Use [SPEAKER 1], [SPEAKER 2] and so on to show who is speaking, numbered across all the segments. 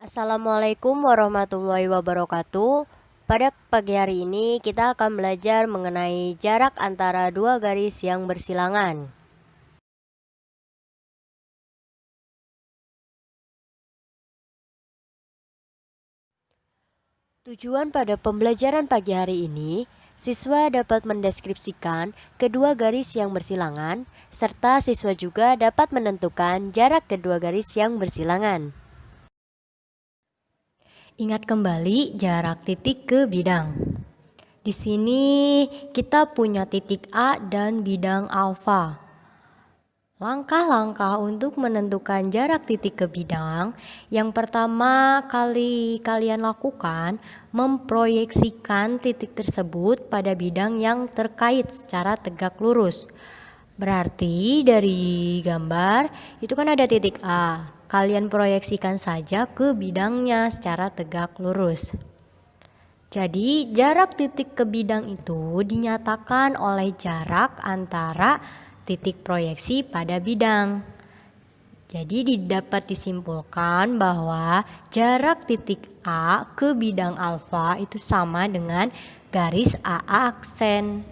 [SPEAKER 1] Assalamualaikum warahmatullahi wabarakatuh. Pada pagi hari ini kita akan belajar mengenai jarak antara dua garis yang bersilangan. Tujuan pada pembelajaran pagi hari ini, siswa dapat mendeskripsikan kedua garis yang bersilangan, serta siswa juga dapat menentukan jarak kedua garis yang bersilangan. Ingat kembali jarak titik ke bidang. Di sini kita punya titik A dan bidang alfa. Langkah-langkah untuk menentukan jarak titik ke bidang, yang pertama kali kalian lakukan memproyeksikan titik tersebut pada bidang yang terkait secara tegak lurus. Berarti dari gambar itu kan ada titik A, kalian proyeksikan saja ke bidangnya secara tegak lurus. Jadi jarak titik ke bidang itu dinyatakan oleh jarak antara titik proyeksi pada bidang. Jadi dapat disimpulkan bahwa jarak titik A ke bidang alfa itu sama dengan garis AA aksen.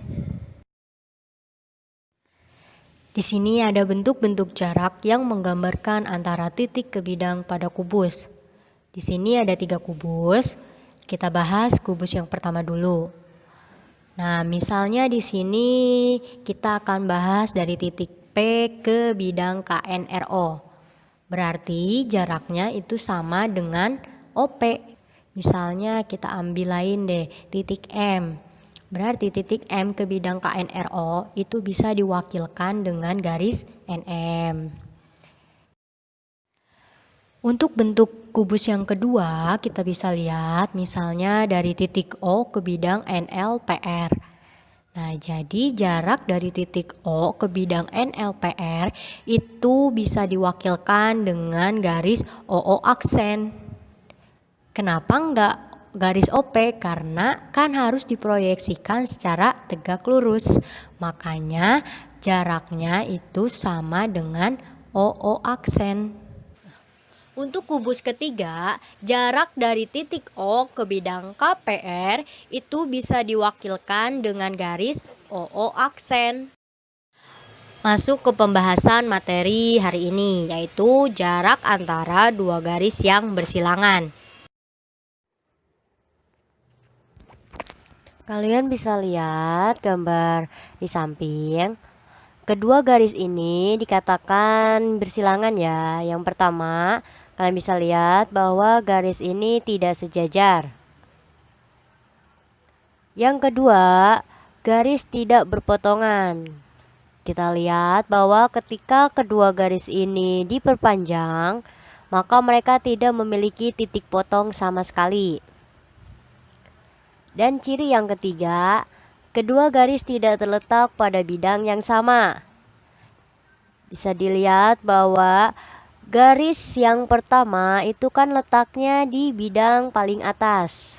[SPEAKER 1] Di sini ada bentuk-bentuk jarak yang menggambarkan antara titik ke bidang pada kubus. Di sini ada 3 kubus. Kita bahas kubus yang pertama dulu. Nah, misalnya di sini kita akan bahas dari titik P ke bidang KNRO. Berarti jaraknya itu sama dengan OP. Misalnya kita ambil lain deh, titik M. Berarti titik M ke bidang KNRO itu bisa diwakilkan dengan garis NM. Untuk bentuk kubus yang kedua, kita bisa lihat misalnya dari titik O ke bidang NLPR. Nah, jadi jarak dari titik O ke bidang NLPR itu bisa diwakilkan dengan garis OO aksen. Kenapa enggak garis OP? Karena kan harus diproyeksikan secara tegak lurus. Makanya jaraknya itu sama dengan OO aksen. Untuk kubus ketiga, jarak dari titik O ke bidang KPR itu bisa diwakilkan dengan garis OO aksen. Masuk ke pembahasan materi hari ini, yaitu jarak antara dua garis yang bersilangan. Kalian bisa lihat gambar di samping. Kedua garis ini dikatakan bersilangan ya. Yang pertama, kalian bisa lihat bahwa garis ini tidak sejajar. Yang kedua, garis tidak berpotongan. Kita lihat bahwa ketika kedua garis ini diperpanjang, maka mereka tidak memiliki titik potong sama sekali. Dan ciri yang ketiga, kedua garis tidak terletak pada bidang yang sama. Bisa dilihat bahwa garis yang pertama itu kan letaknya di bidang paling atas.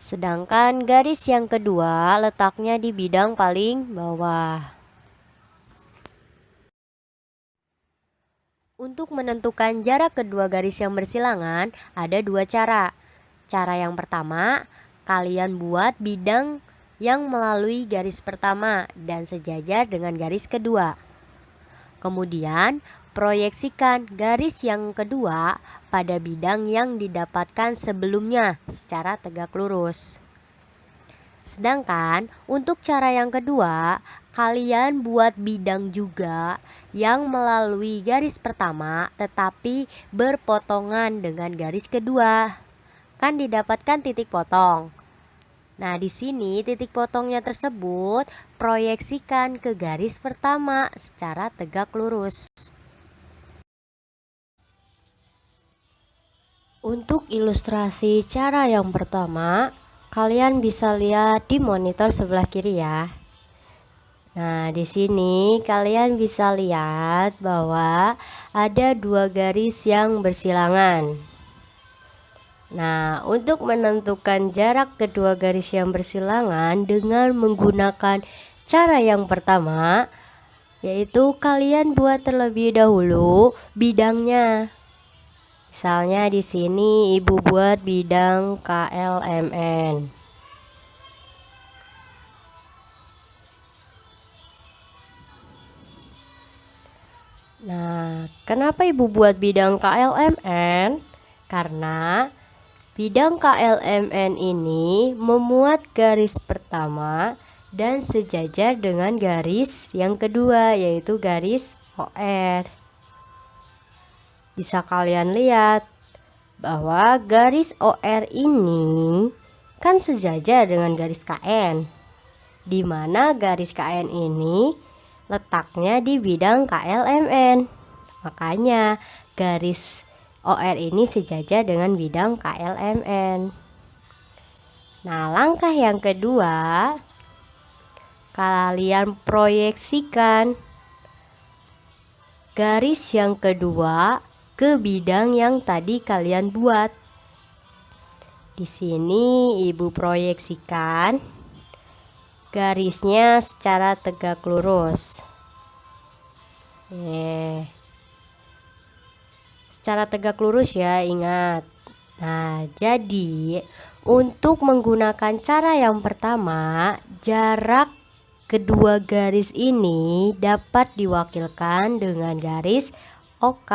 [SPEAKER 1] Sedangkan garis yang kedua letaknya di bidang paling bawah. Untuk menentukan jarak kedua garis yang bersilangan ada 2 cara. Cara yang pertama, kalian buat bidang yang melalui garis pertama dan sejajar dengan garis kedua. Kemudian proyeksikan garis yang kedua pada bidang yang didapatkan sebelumnya secara tegak lurus. Sedangkan untuk cara yang kedua, kalian buat bidang juga yang melalui garis pertama tetapi berpotongan dengan garis kedua. Kan didapatkan titik potong. Nah, di sini titik potongnya tersebut proyeksikan ke garis pertama secara tegak lurus. Untuk ilustrasi cara yang pertama, kalian bisa lihat di monitor sebelah kiri ya. Nah, di sini kalian bisa lihat bahwa ada 2 garis yang bersilangan. Nah, untuk menentukan jarak kedua garis yang bersilangan dengan menggunakan cara yang pertama, yaitu kalian buat terlebih dahulu bidangnya. Misalnya di sini Ibu buat bidang KLMN. Nah, kenapa Ibu buat bidang KLMN? Karena bidang KLMN ini memuat garis pertama dan sejajar dengan garis yang kedua, yaitu garis OR. Bisa kalian lihat bahwa garis OR ini kan sejajar dengan garis KN, di mana garis KN ini letaknya di bidang KLMN. Makanya garis OR ini sejajar dengan bidang KLMN. Nah, langkah yang kedua, kalian proyeksikan garis yang kedua ke bidang yang tadi kalian buat. Di sini Ibu proyeksikan garisnya secara tegak lurus. Secara tegak lurus ya, ingat. Nah, jadi untuk menggunakan cara yang pertama, jarak kedua garis ini dapat diwakilkan dengan garis OK.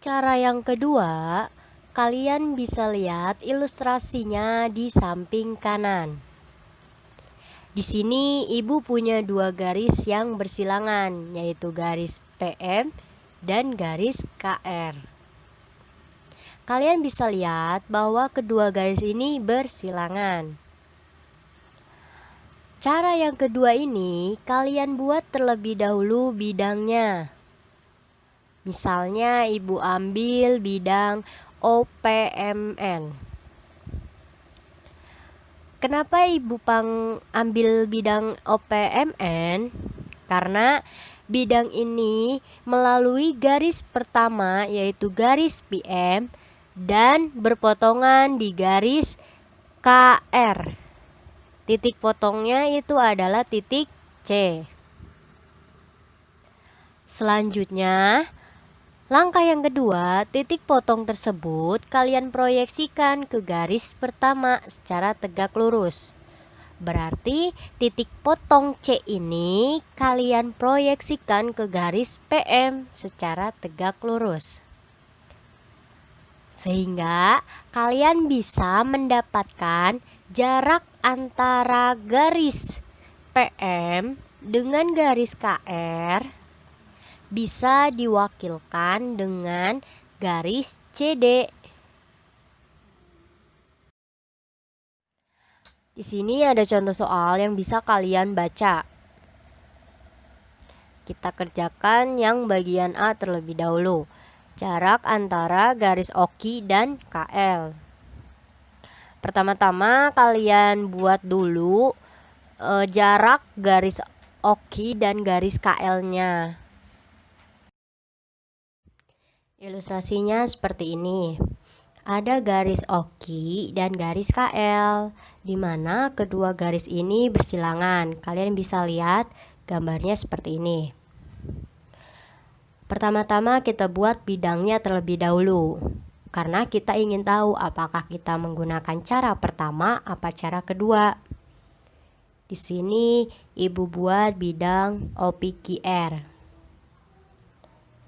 [SPEAKER 1] Cara yang kedua, kalian bisa lihat ilustrasinya di samping kanan. Di sini Ibu punya dua garis yang bersilangan, yaitu garis PM dan garis KR. Kalian bisa lihat bahwa kedua garis ini bersilangan. Cara yang kedua ini kalian buat terlebih dahulu bidangnya. Misalnya Ibu ambil bidang OPMN. Kenapa Ibu ambil bidang OPMN? Karena bidang ini melalui garis pertama, yaitu garis PM, dan berpotongan di garis KR. Titik potongnya itu adalah titik C. Selanjutnya, langkah yang kedua, titik potong tersebut kalian proyeksikan ke garis pertama secara tegak lurus. Berarti titik potong C ini kalian proyeksikan ke garis PM secara tegak lurus. Sehingga kalian bisa mendapatkan jarak antara garis PM dengan garis KR bisa diwakilkan dengan garis CD. Di sini ada contoh soal yang bisa kalian baca. Kita kerjakan yang bagian A terlebih dahulu. Jarak antara garis OKI dan KL. Pertama-tama kalian buat dulu jarak garis OKI dan garis KL-nya. Ilustrasinya seperti ini. Ada garis OKI dan garis KL, di mana kedua garis ini bersilangan. Kalian bisa lihat gambarnya seperti ini. Pertama-tama kita buat bidangnya terlebih dahulu, karena kita ingin tahu apakah kita menggunakan cara pertama apa cara kedua. Di sini Ibu buat bidang OPQR.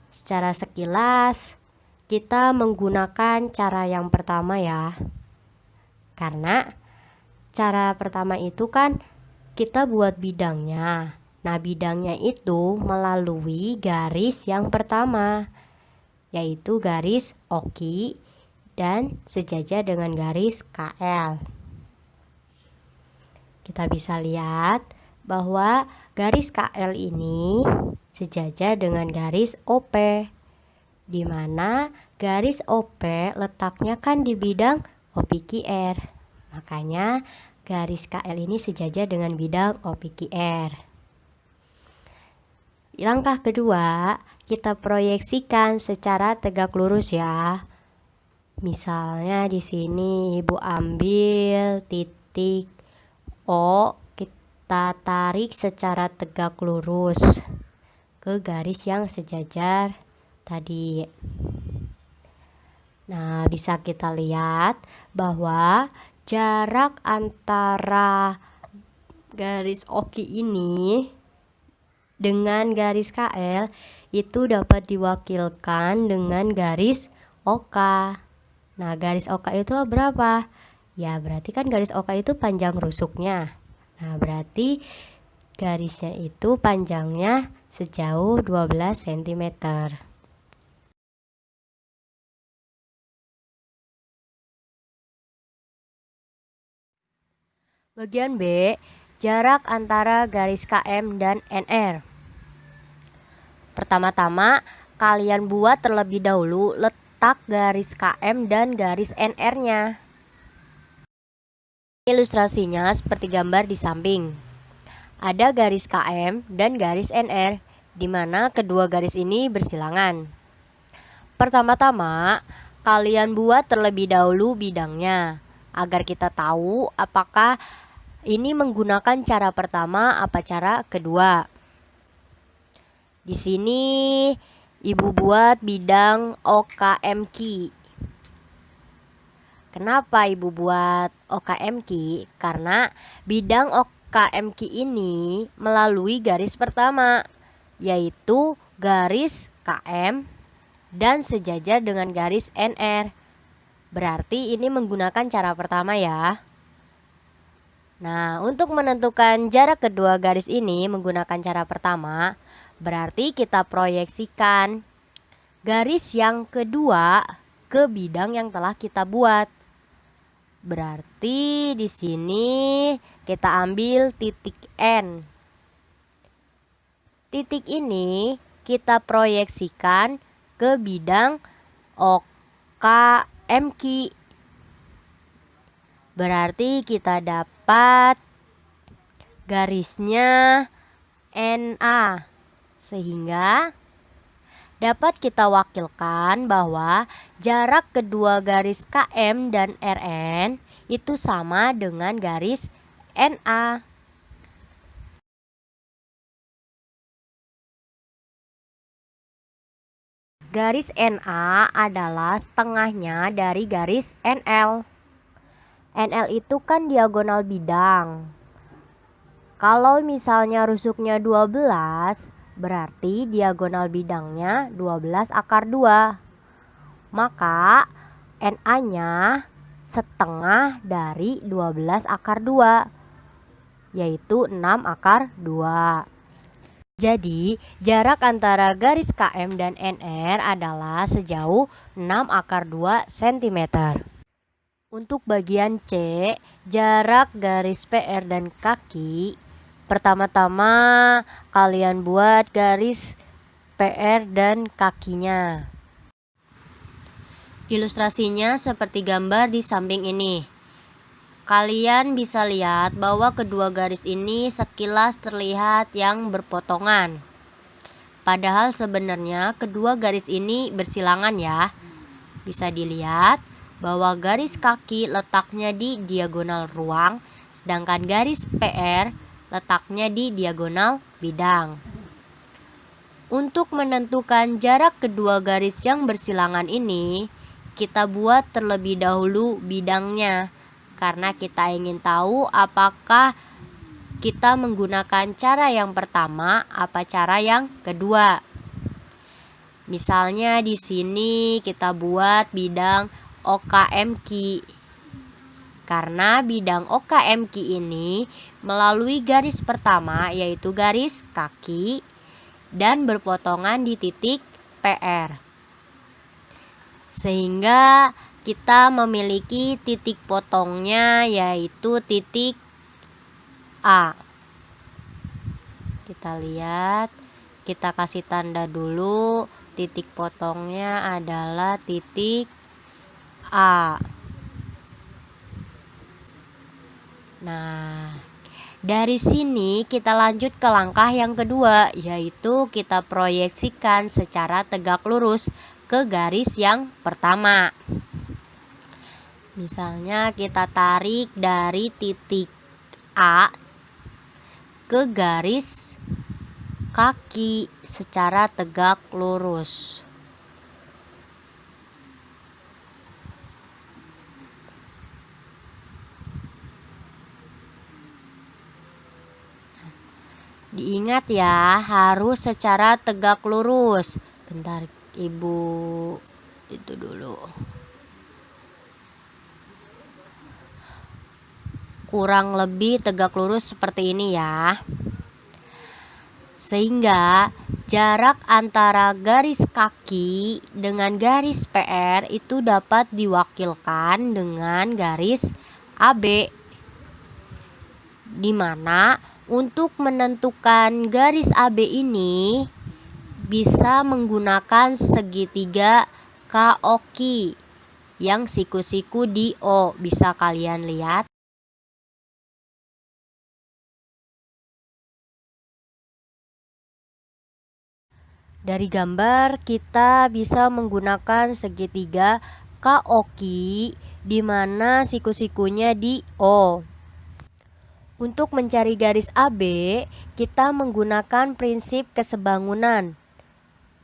[SPEAKER 1] Secara sekilas kita menggunakan cara yang pertama ya, karena cara pertama itu kan kita buat bidangnya. Nah, bidangnya itu melalui garis yang pertama, yaitu garis OKI dan sejajar dengan garis KL. Kita bisa lihat bahwa garis KL ini sejajar dengan garis OP, di mana garis OP letaknya kan di bidang OPQR. Makanya garis KL ini sejajar dengan bidang OPQR. Langkah kedua, kita proyeksikan secara tegak lurus ya. Misalnya di sini Ibu ambil titik O, kita tarik secara tegak lurus. ke garis yang sejajar tadi. Nah, bisa kita lihat bahwa jarak antara garis oki ini dengan garis KL itu dapat diwakilkan dengan garis OK. Nah, garis OK itu berapa? Ya, berarti kan garis OK itu panjang rusuknya. Nah, berarti garisnya itu panjangnya sejauh 12 cm. Bagian B, jarak antara garis KM dan NR. Pertama-tama, kalian buat terlebih dahulu letak garis KM dan garis NR-nya. Ilustrasinya seperti gambar di samping. Ada garis KM dan garis NR, di mana kedua garis ini bersilangan. Pertama-tama, kalian buat terlebih dahulu bidangnya, agar kita tahu apakah ini menggunakan cara pertama apa cara kedua. Di sini Ibu buat bidang OKMQ. Kenapa Ibu buat OKMQ? Karena bidang OKMQ ini melalui garis pertama, yaitu garis KM dan sejajar dengan garis NR. Berarti ini menggunakan cara pertama ya. Nah, untuk menentukan jarak kedua garis ini menggunakan cara pertama, berarti kita proyeksikan garis yang kedua ke bidang yang telah kita buat. Berarti di sini kita ambil titik N. Titik ini kita proyeksikan ke bidang OKMQ. Berarti kita dapat garisnya NA, sehingga dapat kita wakilkan bahwa jarak kedua garis KM dan RN itu sama dengan garis NA. Garis NA adalah setengahnya dari garis NL. NL itu kan diagonal bidang. Kalau misalnya rusuknya 12, berarti diagonal bidangnya 12 akar 2. Maka NA-nya setengah dari 12 akar 2, yaitu 6 akar 2. Jadi, jarak antara garis KM dan NR adalah sejauh 6 akar 2 cm. Untuk bagian C, jarak garis PR dan kaki. Pertama-tama kalian buat garis PR dan kakinya. Ilustrasinya seperti gambar di samping ini. Kalian bisa lihat bahwa kedua garis ini sekilas terlihat yang berpotongan. Padahal sebenarnya kedua garis ini bersilangan ya. Bisa dilihat bahwa garis kaki letaknya di diagonal ruang, sedangkan garis PR letaknya di diagonal bidang. Untuk menentukan jarak kedua garis yang bersilangan ini, kita buat terlebih dahulu bidangnya, karena kita ingin tahu apakah kita menggunakan cara yang pertama apa cara yang kedua. Misalnya di sini kita buat bidang OKMQ. Karena bidang OKMQ ini melalui garis pertama, yaitu garis kaki, dan berpotongan di titik PR. Sehingga kita memiliki titik potongnya, yaitu titik A. Kita lihat, kita kasih tanda dulu. Titik potongnya adalah titik A. Nah, dari sini kita lanjut ke langkah yang kedua, yaitu kita proyeksikan secara tegak lurus ke garis yang pertama. Misalnya kita tarik dari titik A ke garis kaki secara tegak lurus. Diingat ya, harus secara tegak lurus. Bentar, Ibu itu dulu. Kurang lebih tegak lurus seperti ini ya. Sehingga jarak antara garis kaki dengan garis PR itu dapat diwakilkan dengan garis AB, di mana untuk menentukan garis AB ini bisa menggunakan segitiga KOQ yang siku-siku di O. Bisa kalian lihat. Dari gambar kita bisa menggunakan segitiga KOQ di mana siku-sikunya di O. Untuk mencari garis AB, kita menggunakan prinsip kesebangunan.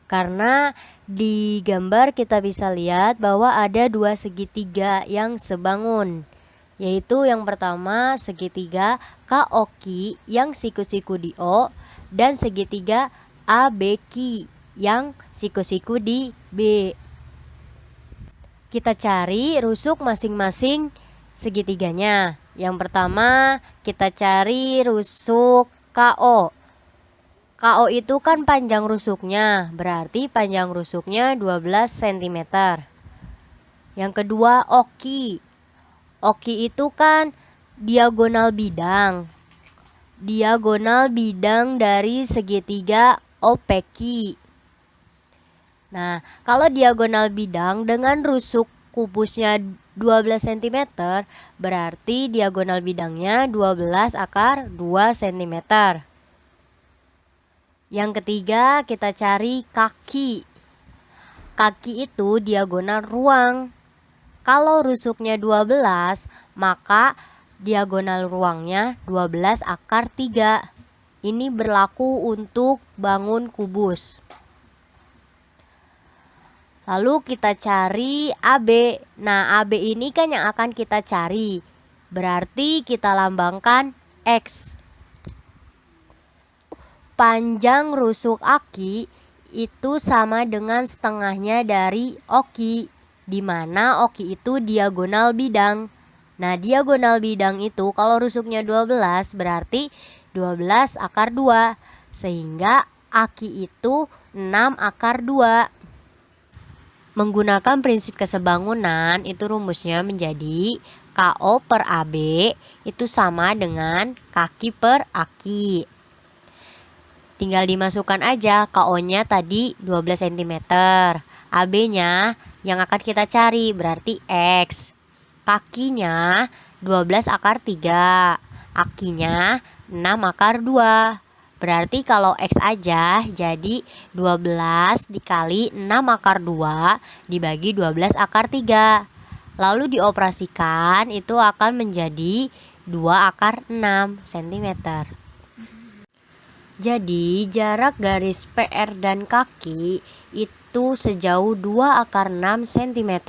[SPEAKER 1] Karena di gambar kita bisa lihat bahwa ada dua segitiga yang sebangun. Yaitu yang pertama segitiga KOQ yang siku-siku di O dan segitiga ABQ yang siku-siku di B. Kita cari rusuk masing-masing segitiganya. Yang pertama kita cari rusuk KO. KO itu kan panjang rusuknya, berarti panjang rusuknya 12 cm. Yang kedua OQ. OQ itu kan diagonal bidang. Diagonal bidang dari segitiga OPQ. Nah, kalau diagonal bidang dengan rusuk kubusnya 12 cm, berarti diagonal bidangnya 12 akar 2 cm. Yang ketiga kita cari kaki. Kaki itu diagonal ruang. Kalau rusuknya 12, maka diagonal ruangnya 12 akar 3. Ini berlaku untuk bangun kubus. Lalu kita cari AB. Nah, AB ini kan yang akan kita cari. Berarti kita lambangkan X. Panjang rusuk AQ itu sama dengan setengahnya dari OQ, di mana OQ itu diagonal bidang. Nah, diagonal bidang itu kalau rusuknya 12 berarti 12 akar 2. Sehingga AQ itu 6 akar 2. Menggunakan prinsip kesebangunan itu rumusnya menjadi KO per AB itu sama dengan kaki per AQ. Tinggal dimasukkan aja, KO-nya tadi 12 cm. AB-nya yang akan kita cari berarti X. Kakinya 12 akar 3. AQ-nya 6 akar 2. Berarti kalau X aja jadi 12 dikali 6 akar 2 dibagi 12 akar 3. Lalu dioperasikan itu akan menjadi 2 akar 6 cm. Jadi jarak garis PR dan kaki itu sejauh 2 akar 6 cm.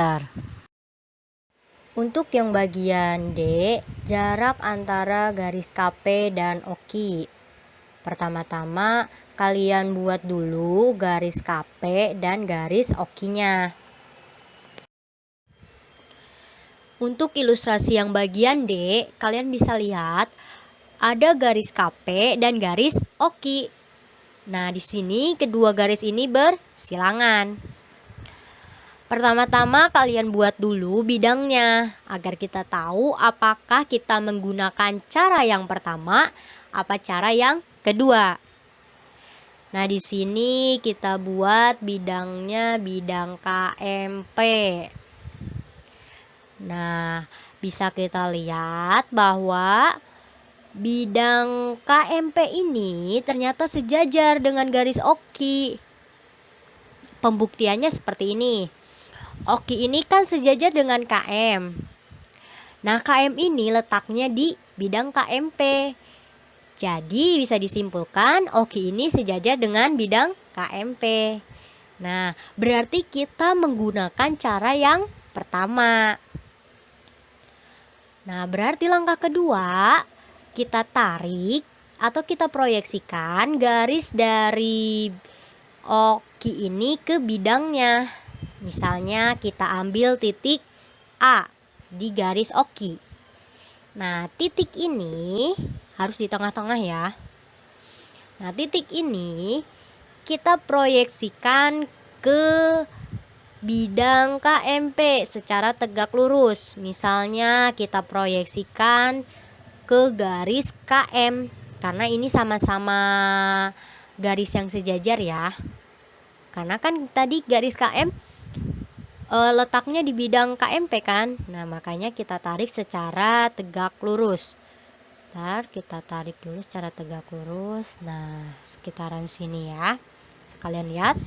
[SPEAKER 1] Untuk yang bagian D, jarak antara garis KP dan OQ. Pertama-tama kalian buat dulu garis KP dan garis OQ-nya. Untuk ilustrasi yang bagian D, kalian bisa lihat ada garis KP dan garis OQ. Nah, di sini kedua garis ini bersilangan. Pertama-tama kalian buat dulu bidangnya agar kita tahu apakah kita menggunakan cara yang pertama apa cara yang kedua. Nah, di sini kita buat bidangnya bidang KMP. Nah, bisa kita lihat bahwa bidang KMP ini ternyata sejajar dengan garis OQ. Pembuktiannya seperti ini. OQ ini kan sejajar dengan KM. Nah, KM ini letaknya di bidang KMP. Jadi bisa disimpulkan OKI ini sejajar dengan bidang KMP. Nah, berarti kita menggunakan cara yang pertama. Nah, berarti langkah kedua, kita tarik atau kita proyeksikan garis dari OKI ini ke bidangnya. Misalnya kita ambil titik A di garis OKI. Nah, titik ini harus di tengah-tengah ya. Nah, titik ini kita proyeksikan ke bidang KMP secara tegak lurus. Misalnya kita proyeksikan ke garis KM karena ini sama-sama garis yang sejajar ya. Karena kan tadi garis KM letaknya di bidang KMP kan. Nah, makanya kita tarik secara tegak lurus. Ntar kita tarik dulu secara tegak lurus. Nah, sekitaran sini ya. Sekalian lihat.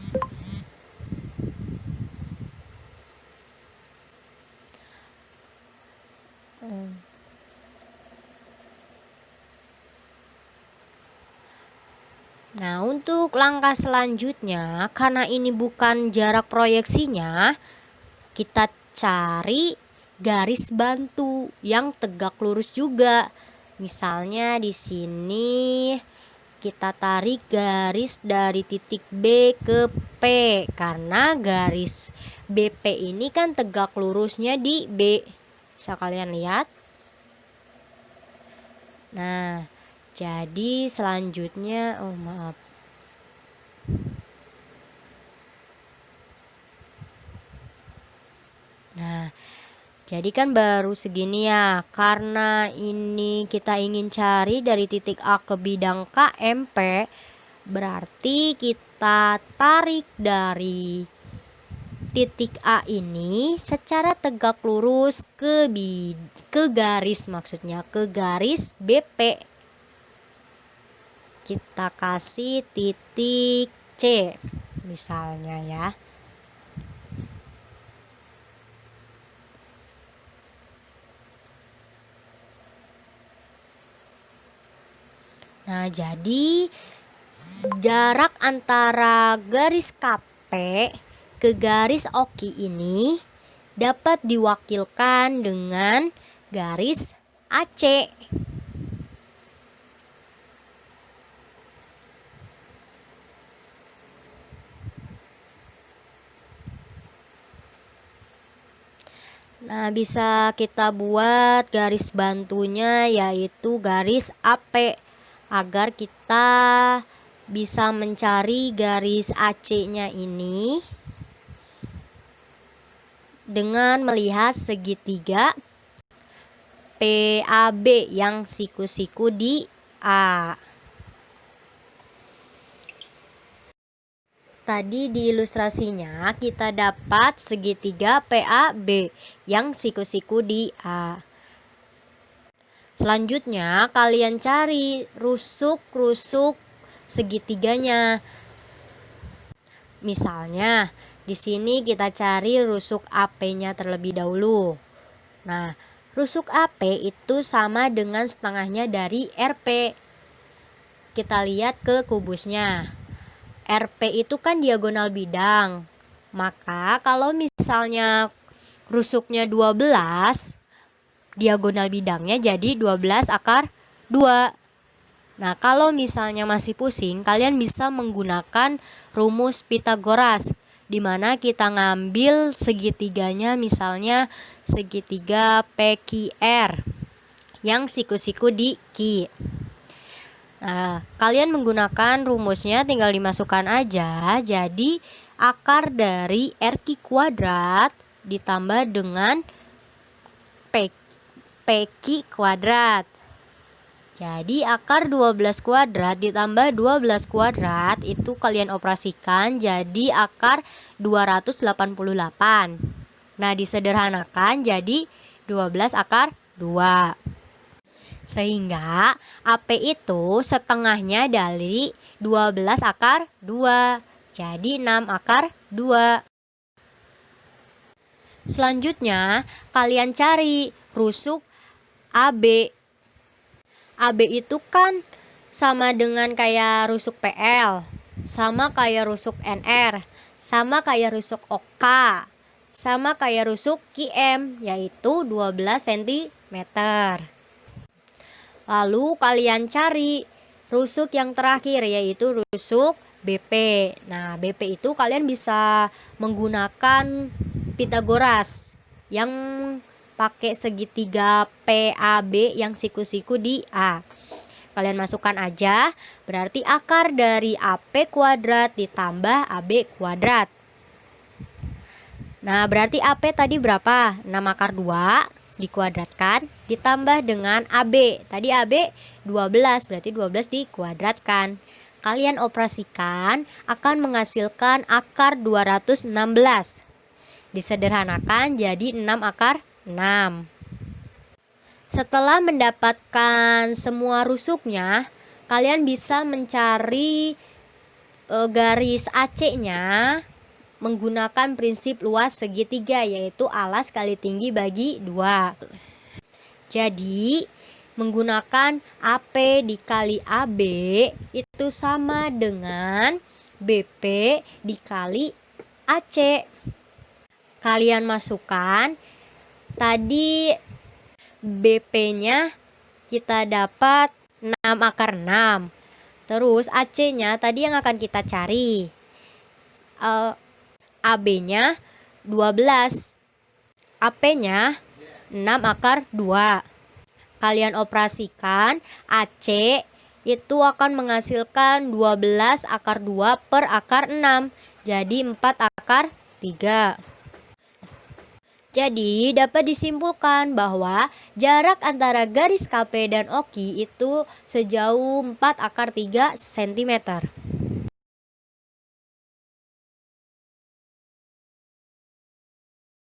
[SPEAKER 1] Nah, untuk langkah selanjutnya, karena ini bukan jarak proyeksinya, kita cari garis bantu yang tegak lurus juga. Misalnya di sini kita tarik garis dari titik B ke P karena garis BP ini kan tegak lurusnya di B. Bisa kalian lihat. Nah, jadi selanjutnya Nah, jadi kan baru segini ya. Karena ini kita ingin cari dari titik A ke bidang KMP, berarti kita tarik dari titik A ini secara tegak lurus ke garis, maksudnya ke garis BP. Kita kasih titik C misalnya ya. Nah, jadi jarak antara garis KP ke garis OKI ini dapat diwakilkan dengan garis AC. Nah, bisa kita buat garis bantunya yaitu garis AP agar kita bisa mencari garis AC-nya ini dengan melihat segitiga PAB yang siku-siku di A. Tadi di ilustrasinya kita dapat segitiga PAB yang siku-siku di A. Selanjutnya kalian cari rusuk-rusuk segitiganya. Misalnya di sini kita cari rusuk AP-nya terlebih dahulu. Nah, rusuk AP itu sama dengan setengahnya dari RP. Kita lihat ke kubusnya. RP itu kan diagonal bidang. Maka kalau misalnya rusuknya 12, diagonal bidangnya jadi 12 akar 2. Nah, kalau misalnya masih pusing, kalian bisa menggunakan rumus Pythagoras, di mana kita ngambil segitiganya, misalnya segitiga PQR yang siku-siku di Q. Nah, kalian menggunakan rumusnya tinggal dimasukkan aja. Jadi akar dari RQ kuadrat ditambah dengan PQ kuadrat. Jadi akar 12 kuadrat ditambah 12 kuadrat itu kalian operasikan jadi akar 288. Nah, disederhanakan jadi 12 akar 2. Sehingga AP itu setengahnya dari 12 akar 2. Jadi 6 akar 2. Selanjutnya kalian cari rusuk AB. AB itu kan sama dengan kayak rusuk PL, sama kayak rusuk NR, sama kayak rusuk OK, sama kayak rusuk QM, yaitu 12 cm. Lalu kalian cari rusuk yang terakhir, yaitu rusuk BP. Nah, BP itu kalian bisa menggunakan Pitagoras yang pakai segitiga PAB yang siku-siku di A. Kalian masukkan aja, berarti akar dari AP kuadrat ditambah AB kuadrat. Nah, berarti AP tadi berapa? 6 akar 2 dikuadratkan ditambah dengan AB. Tadi AB 12, berarti 12 dikuadratkan. Kalian operasikan akan menghasilkan akar 216. Disederhanakan jadi 6 akar 6. Setelah mendapatkan semua rusuknya, kalian bisa mencari garis AC-nya menggunakan prinsip luas segitiga, yaitu alas kali tinggi bagi 2. Jadi menggunakan AP dikali AB itu sama dengan BP dikali AC. Kalian masukkan, tadi BP-nya kita dapat 6 akar 6. Terus AC-nya tadi yang akan kita cari. AB-nya 12. AP-nya 6 akar 2. Kalian operasikan, AC itu akan menghasilkan 12 akar 2 per akar 6. Jadi 4 akar 3. Jadi dapat disimpulkan bahwa jarak antara garis KP dan OKI itu sejauh 4 akar 3 cm.